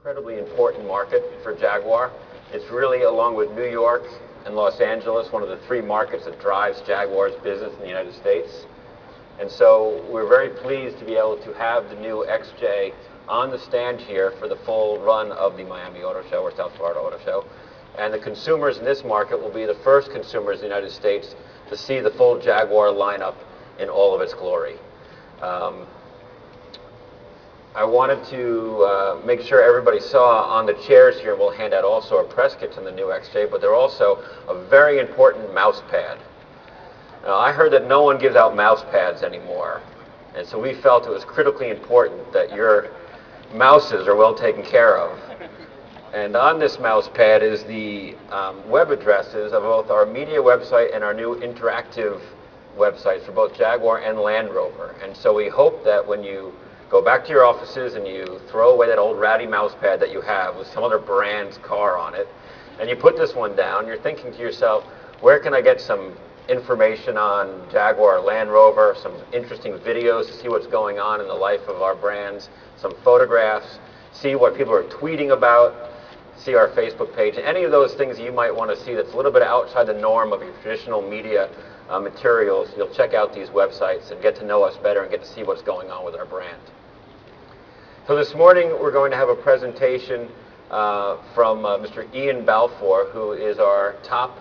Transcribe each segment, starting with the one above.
Incredibly important market for Jaguar. It's really, along with New York and Los Angeles, one of the three markets that drives Jaguar's business in the United States. And so we're very pleased to be able to have the new XJ on the stand here for the full run of the Miami Auto Show or South Florida Auto Show. And the consumers in this market will be the first consumers in the United States to see the full Jaguar lineup in all of its glory. I wanted to make sure everybody saw on the chairs here, we'll hand out also a press kit on the new XJ, but they're also a very important mouse pad. Now, I heard that no one gives out mouse pads anymore, and so we felt it was critically important that your mouses are well taken care of. And on this mouse pad is the web addresses of both our media website and our new interactive websites for both Jaguar and Land Rover. And so we hope that when you go back to your offices and you throw away that old ratty mouse pad that you have with some other brand's car on it, and you put this one down, you're thinking to yourself, where can I get some information on Jaguar or Land Rover, some interesting videos to see what's going on in the life of our brands, some photographs, see what people are tweeting about, see our Facebook page, any of those things you might want to see that's a little bit outside the norm of your traditional media materials. You'll check out these websites and get to know us better and get to see what's going on with our brand. So this morning we're going to have a presentation from Mr. Ian Balfour, who is our top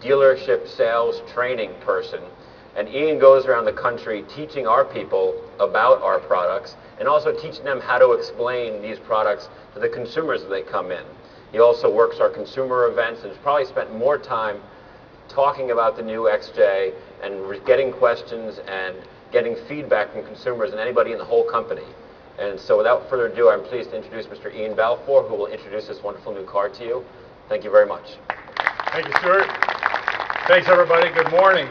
dealership sales training person. And Ian goes around the country teaching our people about our products and also teaching them how to explain these products to the consumers as they come in. He also works our consumer events and has probably spent more time talking about the new XJ and getting questions and getting feedback from consumers than anybody in the whole company. And so without further ado, I'm pleased to introduce Mr. Ian Balfour, who will introduce this wonderful new car to you. Thank you very much. Thank you, Stuart. Thanks, everybody. Good morning.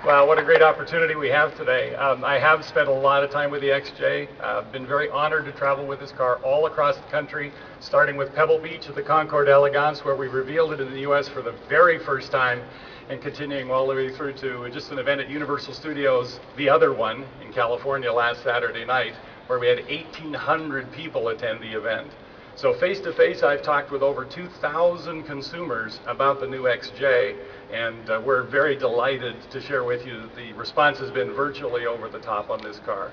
Wow, what a great opportunity we have today. I have spent a lot of time with the XJ. I've been very honored to travel with this car all across the country, starting with Pebble Beach at the Concours d'Elegance, where we revealed it in the U.S. for the very first time, and continuing all the way through to just an event at Universal Studios, the other one, in California last Saturday night, where we had 1,800 people attend the event. So face-to-face, I've talked with over 2,000 consumers about the new XJ, and we're very delighted to share with you that the response has been virtually over the top on this car.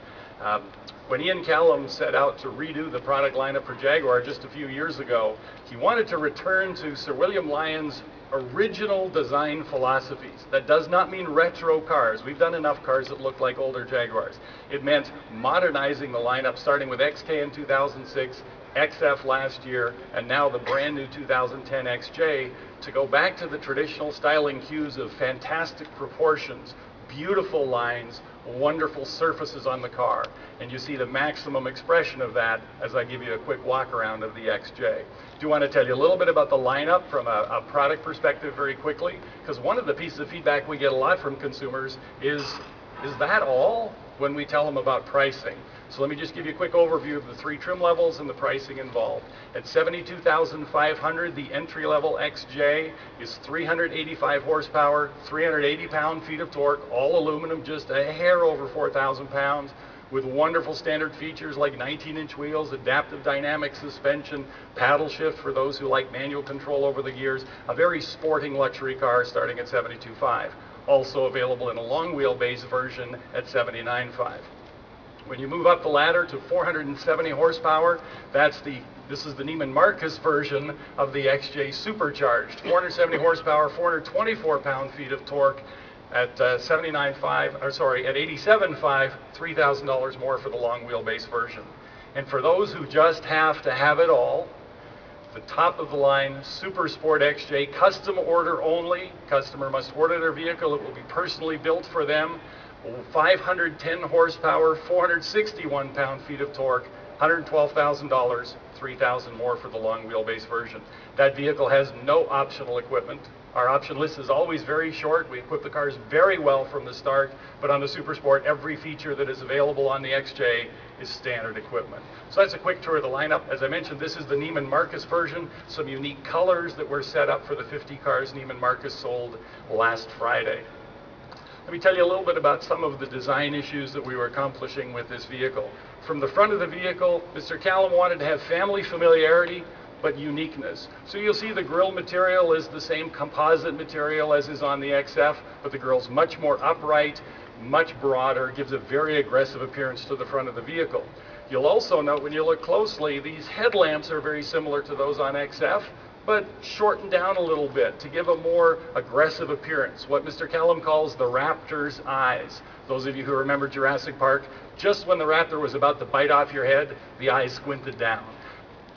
When Ian Callum set out to redo the product lineup for Jaguar just a few years ago, he wanted to return to Sir William Lyon's original design philosophies. That does not mean retro cars. We've done enough cars that look like older Jaguars. It meant modernizing the lineup, starting with XK in 2006, XF last year, and now the brand new 2010 XJ, to go back to the traditional styling cues of fantastic proportions, beautiful lines, wonderful surfaces on the car. And you see the maximum expression of that as I give you a quick walk around of the XJ. I do want to tell you a little bit about the lineup from a product perspective very quickly, because one of the pieces of feedback we get a lot from consumers is that all? When we tell them about pricing. So let me just give you a quick overview of the three trim levels and the pricing involved. At $72,500, the entry-level XJ is 385 horsepower, 380 pound-feet of torque, all aluminum, just a hair over 4,000 pounds, with wonderful standard features like 19-inch wheels, adaptive dynamic suspension, paddle shift for those who like manual control over the gears, a very sporting luxury car starting at $72,500. Also available in a long wheelbase version at $79,500. When you move up the ladder to 470 horsepower, this is the Neiman Marcus version of the XJ supercharged. 470 horsepower, 424 pound-feet of torque at $87,500, $3,000 more for the long wheelbase version. And for those who just have to have it all, the top of the line Super Sport XJ, custom order only. Customer must order their vehicle. It will be personally built for them. 510 horsepower, 461 pound-feet of torque, $112,000, $3,000 more for the long wheelbase version. That vehicle has no optional equipment. Our option list is always very short. We equip the cars very well from the start, but on the Super Sport, every feature that is available on the XJ is standard equipment. So that's a quick tour of the lineup. As I mentioned, this is the Neiman Marcus version, some unique colors that were set up for the 50 cars Neiman Marcus sold last Friday. Let me tell you a little bit about some of the design issues that we were accomplishing with this vehicle. From the front of the vehicle, Mr. Callum wanted to have family familiarity, but uniqueness. So you'll see the grille material is the same composite material as is on the XF, but the grille's much more upright, much broader, gives a very aggressive appearance to the front of the vehicle. You'll also note when you look closely, these headlamps are very similar to those on XF, but shortened down a little bit to give a more aggressive appearance, what Mr. Callum calls the raptor's eyes. Those of you who remember Jurassic Park, just when the raptor was about to bite off your head, the eyes squinted down.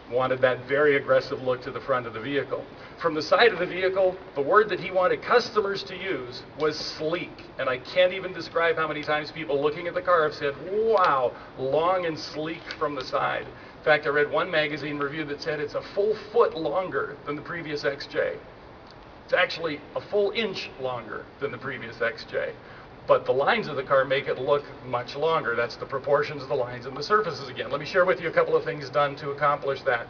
Wanted that very aggressive look to the front of the vehicle. From the side of the vehicle, the word that he wanted customers to use was sleek. And I can't even describe how many times people looking at the car have said, wow, long and sleek from the side. In fact, I read one magazine review that said it's a full foot longer than the previous XJ. It's actually a full inch longer than the previous XJ. But the lines of the car make it look much longer. That's the proportions of the lines and the surfaces again. Let me share with you a couple of things done to accomplish that.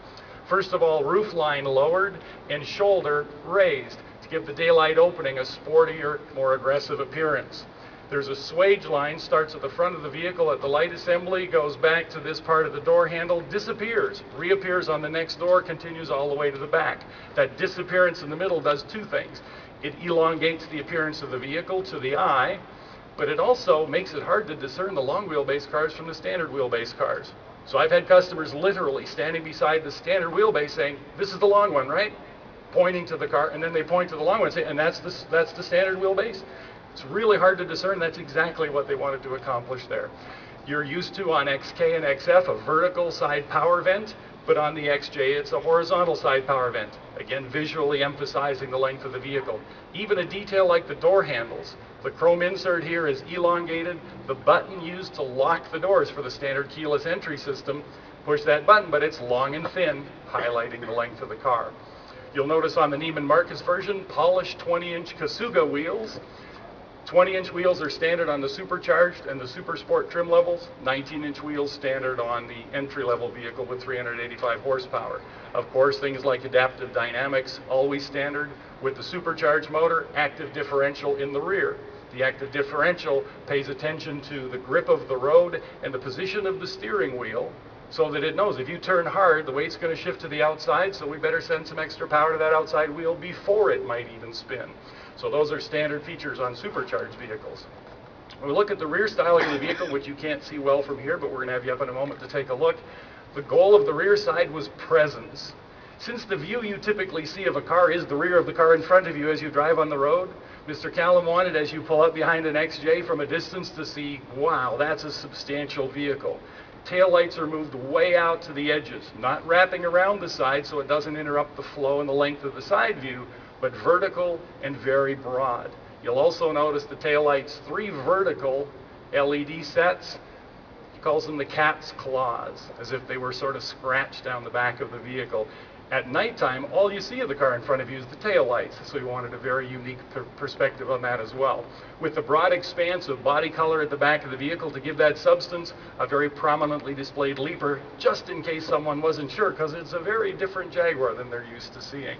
First of all, roof line lowered and shoulder raised to give the daylight opening a sportier, more aggressive appearance. There's a swage line, starts at the front of the vehicle at the light assembly, goes back to this part of the door handle, disappears, reappears on the next door, continues all the way to the back. That disappearance in the middle does two things. It elongates the appearance of the vehicle to the eye, but it also makes it hard to discern the long wheelbase cars from the standard wheelbase cars. So I've had customers literally standing beside the standard wheelbase saying, this is the long one, right? Pointing to the car, and then they point to the long one and say, and that's the standard wheelbase? It's really hard to discern. That's exactly what they wanted to accomplish there. You're used to on XK and XF a vertical side power vent, but on the XJ it's a horizontal side power vent. Again, visually emphasizing the length of the vehicle. Even a detail like the door handles. The chrome insert here is elongated. The button used to lock the doors for the standard keyless entry system, push that button, but it's long and thin, highlighting the length of the car. You'll notice on the Neiman Marcus version, polished 20-inch Kasuga wheels. 20-inch wheels are standard on the supercharged and the super sport trim levels. 19-inch wheels standard on the entry-level vehicle with 385 horsepower. Of course, things like adaptive dynamics, always standard. With the supercharged motor, active differential in the rear. The active differential pays attention to the grip of the road and the position of the steering wheel so that it knows if you turn hard, the weight's going to shift to the outside, so we better send some extra power to that outside wheel before it might even spin. So those are standard features on supercharged vehicles. When we look at the rear styling of the vehicle, which you can't see well from here, but we're going to have you up in a moment to take a look, the goal of the rear side was presence. Since the view you typically see of a car is the rear of the car in front of you as you drive on the road, Mr. Callum wanted, as you pull up behind an XJ from a distance, to see, wow, that's a substantial vehicle. Tail lights are moved way out to the edges, not wrapping around the side so it doesn't interrupt the flow and the length of the side view, but vertical and very broad. You'll also notice the tail lights, 3 vertical LED sets. He calls them the cat's claws, as if they were sort of scratched down the back of the vehicle. At nighttime, all you see of the car in front of you is the tail lights, so we wanted a very unique perspective on that as well. With the broad expanse of body color at the back of the vehicle to give that substance, a very prominently displayed leaper, just in case someone wasn't sure, because it's a very different Jaguar than they're used to seeing.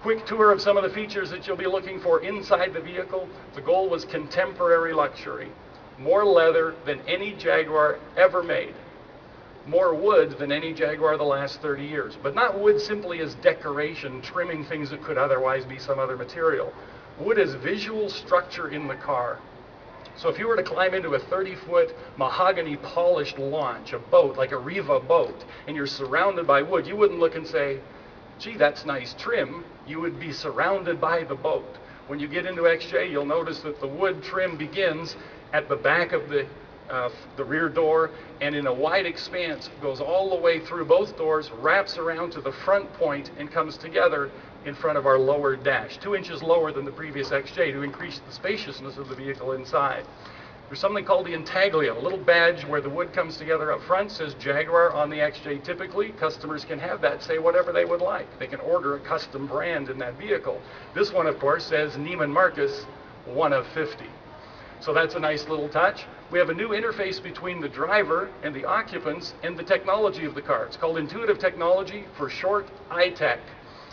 Quick tour of some of the features that you'll be looking for inside the vehicle. The goal was contemporary luxury. More leather than any Jaguar ever made. More wood than any Jaguar the last 30 years. But not wood simply as decoration, trimming things that could otherwise be some other material. Wood as visual structure in the car. So if you were to climb into a 30-foot mahogany polished launch, a boat, like a Riva boat, and you're surrounded by wood, you wouldn't look and say, gee, that's nice trim. You would be surrounded by the boat. When you get into XJ, you'll notice that the wood trim begins at the back of the rear door, and in a wide expanse goes all the way through both doors, wraps around to the front point, and comes together in front of our lower dash, 2 inches lower than the previous XJ to increase the spaciousness of the vehicle inside. There's something called the intaglio, a little badge where the wood comes together up front, says Jaguar on the XJ typically. Customers can have that, say whatever they would like. They can order a custom brand in that vehicle. This one, of course, says Neiman Marcus, 1 of 50. So that's a nice little touch. We have a new interface between the driver and the occupants and the technology of the car. It's called Intuitive Technology, for short, iTech.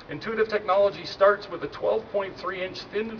Intuitive Technology starts with a 12.3-inch thin film